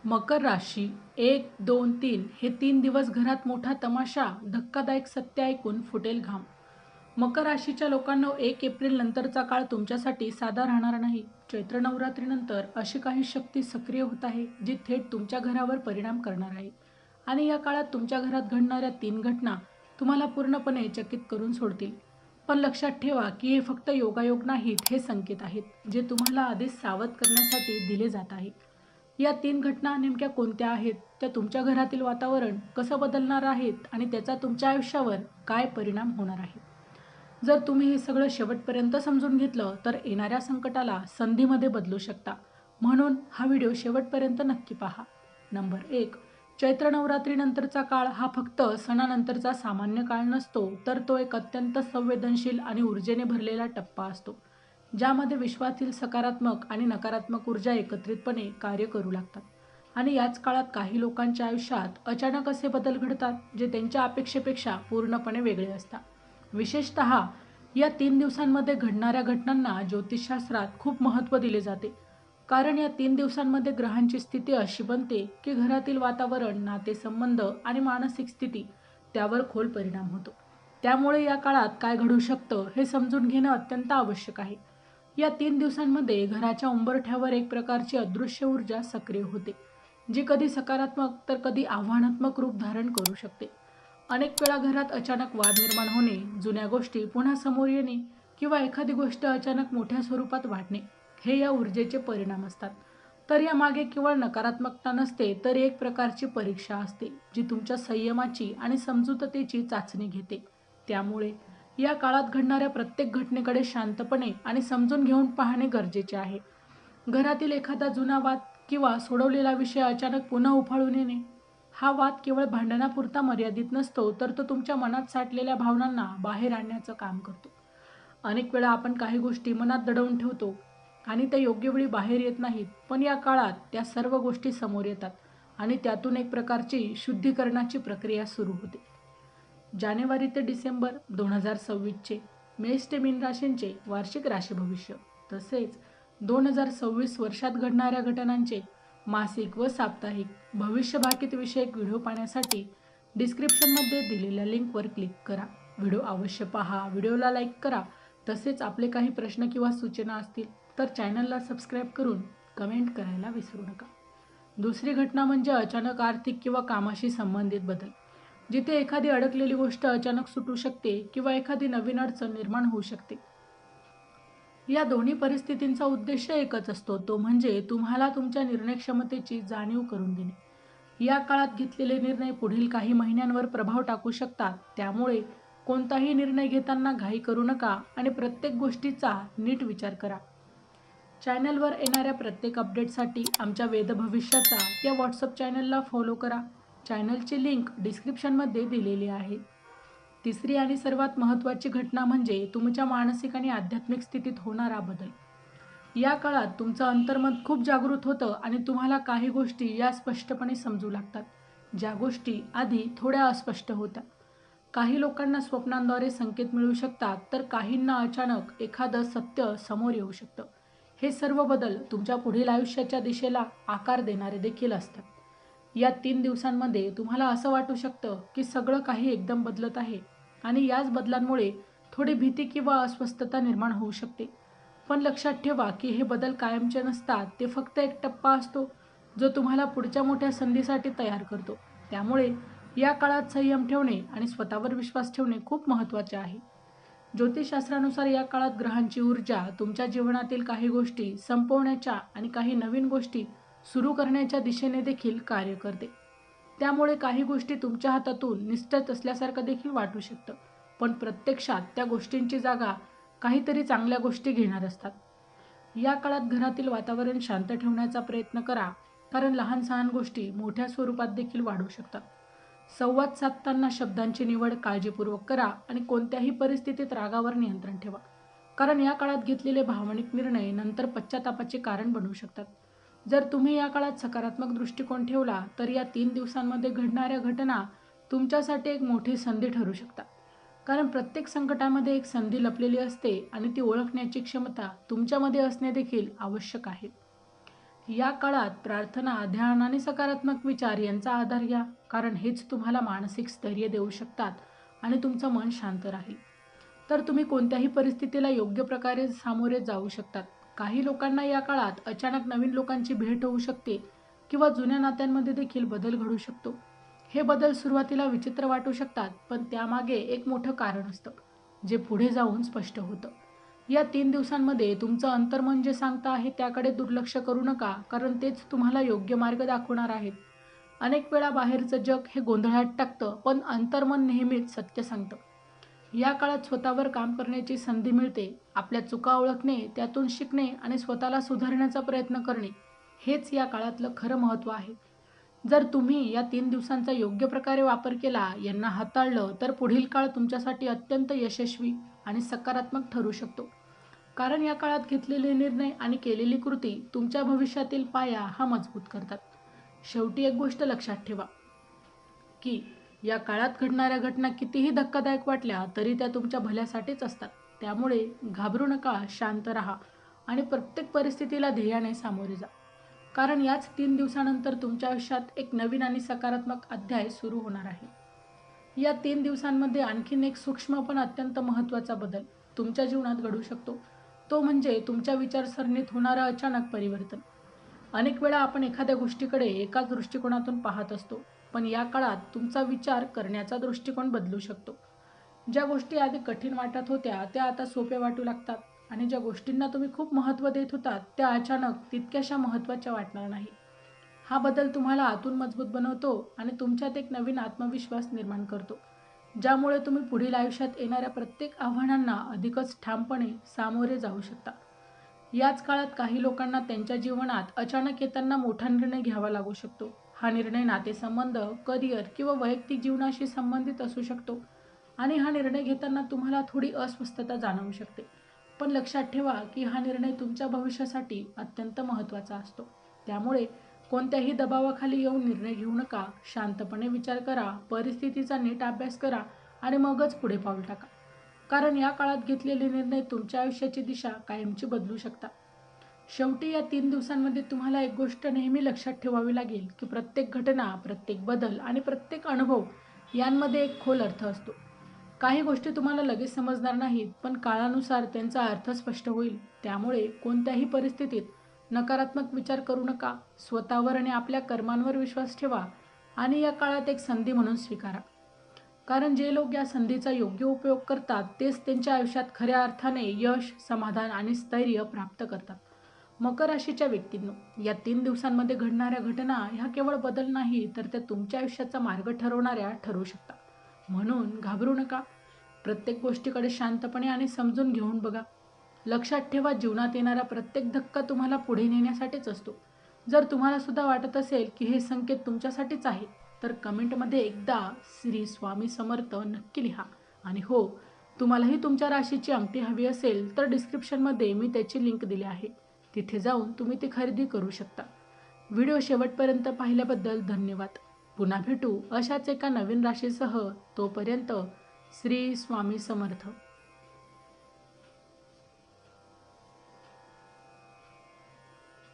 मकर राशी 1, 2, 3 हे 3 दिवस घरात मोठा तमाशा, धक्कादायक सत्य ऐकून फुटेल घाम. मकर राशीच्या लोकांना 1 एप्रिल नंतरचा काळ तुमच्यासाठी साधा राहणार नाही. चैत्र नवरात्रीनंतर अशी काही शक्ती सक्रिय होत आहे जी थेट तुमच्या घरावर परिणाम करणार आहे. आणि या काळात तुमच्या घरात घडणाऱ्या 3 घटना तुम्हाला पूर्णपणे चकित करून सोडतील. पण लक्षात ठेवा की हे फक्त योगायोग नाहीत, हे संकेत आहेत जे तुम्हाला आधीच सावध करण्यासाठी दिले जात आहे. या 3 घटना नेमक्या कोणत्या आहेत, त्या तुमच्या घरातील वातावरण कसं बदलणार आहेत आणि त्याचा तुमच्या आयुष्यावर काय परिणाम होणार आहे. जर तुम्ही हे सगळं शेवटपर्यंत समजून घेतलं तर येणाऱ्या संकटाला संधीमध्ये बदलू शकता. म्हणून हा व्हिडिओ शेवटपर्यंत नक्की पहा. नंबर 1. चैत्र नवरात्रीनंतरचा काळ हा फक्त सणानंतरचा सामान्य काळ नसतो, तर तो एक अत्यंत संवेदनशील आणि ऊर्जेने भरलेला टप्पा असतो, ज्यामध्ये विश्वातील सकारात्मक आणि नकारात्मक ऊर्जा एकत्रितपणे कार्य करू लागतात. आणि याच काळात काही लोकांच्या आयुष्यात अचानक असे बदल घडतात जे त्यांच्या अपेक्षेपेक्षा पूर्णपणे वेगळे असतात. विशेषतः या 3 दिवसांमध्ये घडणाऱ्या घटनांना ज्योतिषशास्त्रात खूप महत्त्व दिले जाते, कारण या 3 दिवसांमध्ये ग्रहांची स्थिती अशी बनते की घरातील वातावरण, नातेसंबंध आणि मानसिक स्थिती त्यावर खोल परिणाम होतो. त्यामुळे या काळात काय घडू शकतं हे समजून घेणं अत्यंत आवश्यक आहे. या 3 दिवसांमध्ये घराच्या उंबरठ्यावर एक प्रकारची अदृश्य ऊर्जा सक्रिय होते, जी कधी सकारात्मक तर कधी आव्हानात्मक रूप धारण करू शकते. अनेक वेळा घरात अचानक वाद निर्माण होणे, जुन्या गोष्टी पुन्हा समोर येणे किंवा एखादी गोष्ट अचानक मोठ्या स्वरूपात वाढणे हे या ऊर्जेचे परिणाम असतात. तर यामागे केवळ नकारात्मकता नसते, तर एक प्रकारची परीक्षा असते जी तुमच्या संयमाची आणि समजूततेची चाचणी घेते. त्यामुळे या काळात घडणाऱ्या प्रत्येक घटनेकडे शांतपणे आणि समजून घेऊन पाहणे गरजेचे आहे. घरातील एखादा जुना वाद किंवा सोडवलेला विषय अचानक पुन्हा उफाळून येणे, हा वाद केवळ भांडणापुरता मर्यादित नसतो, तर तो तुमच्या मनात साठलेल्या भावनांना बाहेर आणण्याचं काम करतो. अनेक वेळा आपण काही गोष्टी मनात दडवून ठेवतो आणि त्या योग्य वेळी बाहेर येत नाहीत, पण या काळात त्या सर्व गोष्टी समोर येतात आणि त्यातून एक प्रकारची शुद्धीकरणाची प्रक्रिया सुरू होते. जानेवारी ते डिसेंबर 2026चे मेष ते मीन राशींचे वार्षिक राशी भविष्य, तसेच 2026 वर्षात घडणाऱ्या घटनांचे मासिक व साप्ताहिक भविष्यभाकीत विषयक व्हिडिओ पाहण्यासाठी डिस्क्रिप्शनमध्ये दिलेल्या लिंकवर क्लिक करा. व्हिडिओ अवश्य पहा, व्हिडिओला लाईक करा. तसेच आपले काही प्रश्न किंवा सूचना असतील तर चॅनलला सबस्क्राईब करून कमेंट करायला विसरू नका. दुसरी घटना म्हणजे अचानक आर्थिक किंवा कामाशी संबंधित बदल, जिथे एखादी अडकलेली गोष्ट अचानक सुटू शकते किंवा एखादी नवीन अडचण निर्माण होऊ शकते. या दोन्ही परिस्थितींचा उद्देश एकच असतो, तो म्हणजे तुम्हाला तुमच्या निर्णय क्षमतेची जाणीव करून देणे. या काळात घेतलेले निर्णय पुढील काही महिन्यांवर प्रभाव टाकू शकतात. त्यामुळे कोणताही निर्णय घेताना घाई करू नका आणि प्रत्येक गोष्टीचा नीट विचार करा. चॅनलवर येणाऱ्या प्रत्येक अपडेटसाठी आमच्या वेदभविष्याचा या व्हॉट्सअप चॅनलला फॉलो करा. चॅनलची लिंक डिस्क्रिप्शनमध्ये दिलेली आहे. तिसरी आणि सर्वात महत्त्वाची घटना म्हणजे तुमच्या मानसिक आणि आध्यात्मिक स्थितीत होणारा बदल. या काळात तुमचं अंतर्मन खूप जागृत होतं आणि तुम्हाला काही गोष्टी या स्पष्टपणे समजू लागतात, ज्या गोष्टी आधी थोड्या अस्पष्ट होत्या. काही लोकांना स्वप्नांद्वारे संकेत मिळू शकतात, तर काहींना अचानक एखादं सत्य समोर येऊ शकतं. हे सर्व बदल तुमच्या पुढील आयुष्याच्या दिशेला आकार देणारे देखील असतात. या 3 दिवसांमध्ये तुम्हाला असं वाटू शकतं की सगळं काही एकदम बदलत आहे आणि याच बदलांमुळे थोडी भीती किंवा अस्वस्थता निर्माण होऊ शकते. पण लक्षात ठेवा की हे बदल कायमचे नसतात, ते फक्त एक टप्पा असतो जो तुम्हाला पुढच्या मोठ्या संधीसाठी तयार करतो. त्यामुळे या काळात संयम ठेवणे आणि स्वतःवर विश्वास ठेवणे खूप महत्त्वाचे आहे. ज्योतिषशास्त्रानुसार या काळात ग्रहांची ऊर्जा तुमच्या जीवनातील काही गोष्टी संपवण्याच्या आणि काही नवीन गोष्टी सुरू करण्याच्या दिशेने देखील कार्य करते. त्यामुळे काही गोष्टी तुमच्या हातातून निसटत असल्यासारखं देखील वाटू शकतं, पण प्रत्यक्षात त्या गोष्टींची जागा काहीतरी चांगल्या गोष्टी घेणार असतात. या काळात घरातील वातावरण शांत ठेवण्याचा प्रयत्न करा, कारण लहान सहान गोष्टी मोठ्या स्वरूपात देखील वाढू शकतात. संवाद साधताना शब्दांची निवड काळजीपूर्वक करा आणि कोणत्याही परिस्थितीत रागावर नियंत्रण ठेवा, कारण या काळात घेतलेले भावनिक निर्णय नंतर पश्चातापाचे कारण बनू शकतात. जर तुम्ही या काळात सकारात्मक दृष्टिकोन ठेवला तर या 3 दिवसांमध्ये घडणाऱ्या घटना तुमच्यासाठी एक मोठी संधी ठरू शकतात, कारण प्रत्येक संकटामध्ये एक संधी लपलेली असते आणि ती ओळखण्याची क्षमता तुमच्यामध्ये असणे देखील आवश्यक आहे. या काळात प्रार्थना, ध्यान आणि सकारात्मक विचार यांचा आधार घ्या, कारण हेच तुम्हाला मानसिक स्थैर्य देऊ शकतात आणि तुमचं मन शांत राहील. तर तुम्ही कोणत्याही परिस्थितीला योग्य प्रकारे सामोरे जाऊ शकतात. काही लोकांना या काळात अचानक नवीन लोकांची भेट होऊ शकते किंवा जुन्या नात्यांमध्ये देखील बदल घडू शकतो. हे बदल सुरुवातीला विचित्र वाटू शकतात, पण त्यामागे एक मोठं कारण असतं, जे पुढे जाऊन स्पष्ट होतं. या 3 दिवसांमध्ये तुमचं अंतर्मन जे सांगतं आहे त्याकडे दुर्लक्ष करू नका, कारण तेच तुम्हाला योग्य मार्ग दाखवणार आहेत. अनेक वेळा बाहेरचं जग हे गोंधळात टाकतं, पण अंतर्मन नेहमीच सत्य सांगतं. या काळात स्वतःवर काम करण्याची संधी मिळते. आपल्या चुका ओळखणे, त्यातून शिकणे आणि स्वतःला सुधारण्याचा प्रयत्न करणे, हेच या काळातलं खरं महत्त्व आहे. जर तुम्ही या 3 दिवसांचा योग्य प्रकारे वापर केला, यांना हाताळलं, तर पुढील काळ तुमच्यासाठी अत्यंत यशस्वी आणि सकारात्मक ठरू शकतो. कारण या काळात घेतलेले निर्णय आणि केलेली कृती तुमच्या भविष्यातील पाया हा मजबूत करतात. शेवटी एक गोष्ट लक्षात ठेवा, की या काळात घडणाऱ्या घटना कितीही धक्कादायक वाटल्या तरी त्या तुमच्या भल्यासाठीच असतात. त्यामुळे घाबरू नका, शांत राहा आणि प्रत्येक परिस्थितीला ध्येयाने सामोरे जा. कारण याच 3 दिवसानंतर तुमच्या आयुष्यात एक नवीन आणि सकारात्मक अध्याय सुरू होणार आहे. या 3 दिवसांमध्ये आणखीन एक सूक्ष्म पण अत्यंत महत्त्वाचा बदल तुमच्या जीवनात घडू शकतो. तो म्हणजे तुमच्या विचारसरणीत होणारं अचानक परिवर्तन. अनेक वेळा आपण एखाद्या गोष्टीकडे एकाच दृष्टिकोनातून पाहत असतो, पण या काळात तुमचा विचार करण्याचा दृष्टिकोन बदलू शकतो. ज्या गोष्टी आधी कठीण वाटत होत्या त्या आता सोप्या वाटू लागतात आणि ज्या गोष्टींना तुम्ही खूप महत्त्व देत होतात त्या अचानक तितक्याशा महत्त्वाच्या वाटणार नाही. हा बदल तुम्हाला आतून मजबूत बनवतो आणि तुमच्यात एक नवीन आत्मविश्वास निर्माण करतो, ज्यामुळे तुम्ही पुढील आयुष्यात येणाऱ्या प्रत्येक आव्हानांना अधिकच ठामपणे सामोरे जाऊ शकता. याच काळात काही लोकांना त्यांच्या जीवनात अचानक येताना मोठा निर्णय घ्यावा लागू शकतो. हा निर्णय नातेसंबंध, करिअर किंवा वैयक्तिक जीवनाशी संबंधित असू शकतो आणि हा निर्णय घेताना तुम्हाला थोडी अस्वस्थता जाणवू शकते. पण लक्षात ठेवा, की हा निर्णय तुमच्या भविष्यासाठी अत्यंत महत्त्वाचा असतो. त्यामुळे कोणत्याही दबावाखाली येऊन निर्णय घेऊ नका. शांतपणे विचार करा, परिस्थितीचा नीट अभ्यास करा आणि मगच पुढे पाऊल टाका. कारण या काळात घेतलेले निर्णय तुमच्या आयुष्याची दिशा कायमची बदलू शकतात. शेवटी या 3 दिवसांमध्ये तुम्हाला एक गोष्ट नेहमी लक्षात ठेवावी लागेल, की प्रत्येक घटना, प्रत्येक बदल आणि प्रत्येक अनुभव यांमध्ये एक खोल अर्थ असतो. काही गोष्टी तुम्हाला लगेच समजणार नाहीत, पण काळानुसार त्यांचा अर्थ स्पष्ट होईल. त्यामुळे कोणत्याही परिस्थितीत नकारात्मक विचार करू नका. स्वतःवर आणि आपल्या कर्मांवर विश्वास ठेवा आणि या काळात एक संधी म्हणून स्वीकारा. कारण जे लोक या संधीचा योग्य उपयोग करतात तेच त्यांच्या आयुष्यात खऱ्या अर्थाने यश, समाधान आणि स्थैर्य प्राप्त करतात. मकर राशीच्या व्यक्तींनो, या 3 दिवसांमध्ये घडणाऱ्या घटना ह्या केवळ बदल नाही, तर त्या तुमच्या आयुष्याचा मार्ग ठरवणाऱ्या ठरू शकतात. म्हणून घाबरू नका. प्रत्येक गोष्टीकडे शांतपणे आणि समजून घेऊन बघा. लक्षात ठेवा, जीवनात येणारा प्रत्येक धक्का तुम्हाला पुढे नेण्यासाठीच असतो. जर तुम्हाला सुद्धा वाटत असेल की हे संकेत तुमच्यासाठीच आहे, तर कमेंटमध्ये एकदा श्री स्वामी समर्थ नक्की लिहा. आणि हो, तुम्हालाही तुमच्या राशीची अंगठी हवी असेल तर डिस्क्रिप्शनमध्ये मी त्याची लिंक दिली आहे. तिथे जाऊन तुम्ही ती खरेदी करू शकता. व्हिडिओ शेवटपर्यंत पाहिल्याबद्दल धन्यवाद. पुन्हा भेटू अशाच एका नवीन राशीसह. तोपर्यंत श्री स्वामी समर्थ.